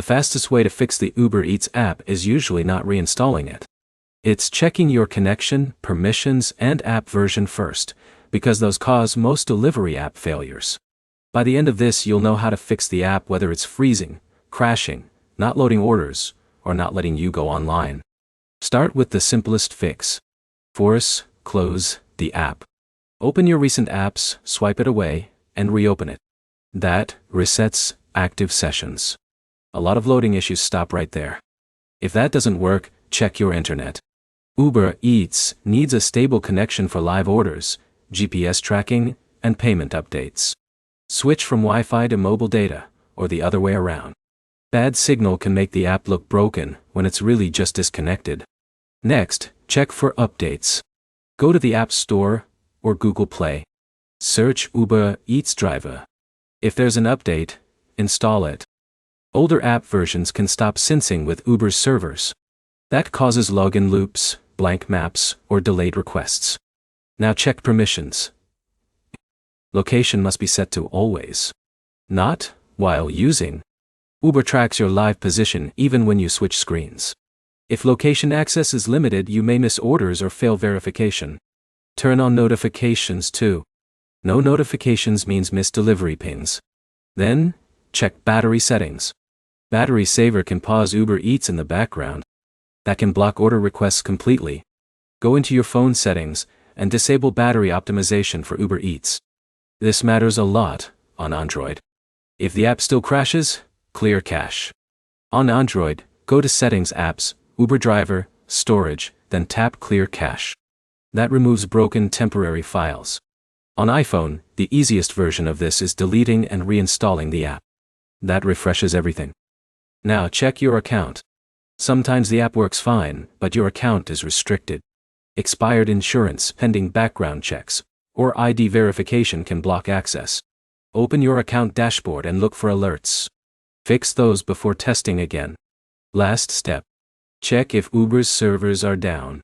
fastest way to fix the Uber Eats app is usually not reinstalling it. It's checking your connection, permissions, and app version first, because those cause most delivery app failures. By the end of this, you'll know how to fix the app, whether it's freezing, crashing, not loading orders, or not letting you go online. Start with the simplest fix. Force close the app. Open your recent apps, swipe it away, and reopen it. That resets active sessions. A lot of loading issues stop right there. If that doesn't work, check your internet. Uber Eats needs a stable connection for live orders, GPS tracking, and payment updates. Switch from Wi-Fi to mobile data, or the other way around. Bad signal can make the app look broken when it's really just disconnected. Next, check for updates. Go to the App Store or Google Play. Search Uber Eats driver. If there's an update, install it. Older app versions can stop syncing with Uber's servers. That causes login loops, blank maps, or delayed requests. Now check permissions. Location must be set to always. Not while using. Uber tracks your live position even when you switch screens. If location access is limited, you may miss orders or fail verification. Turn on notifications too. No notifications means missed delivery pings. Then, check battery settings. Battery saver can pause Uber Eats in the background. That can block order requests completely. Go into your phone settings and disable battery optimization for Uber Eats. This matters a lot on Android. If the app still crashes, clear cache. On Android, go to Settings, Apps, Uber Driver, Storage, then tap Clear Cache. That removes broken temporary files. On iPhone, the easiest version of this is deleting and reinstalling the app. That refreshes everything. Now check your account. Sometimes the app works fine, but your account is restricted. Expired insurance, pending background checks, or ID verification can block access. Open your account dashboard and look for alerts. Fix those before testing again. Last step. Check if Uber's servers are down.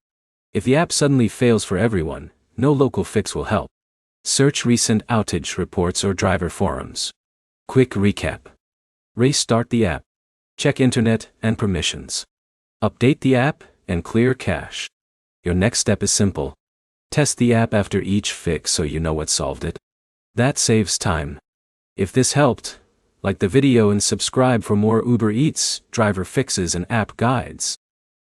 If the app suddenly fails for everyone, no local fix will help. Search recent outage reports or driver forums. Quick recap. Restart the app. Check internet and permissions. Update the app and clear cache. Your next step is simple. Test the app after each fix so you know what solved it. That saves time. If this helped, like the video and subscribe for more Uber Eats driver fixes and app guides.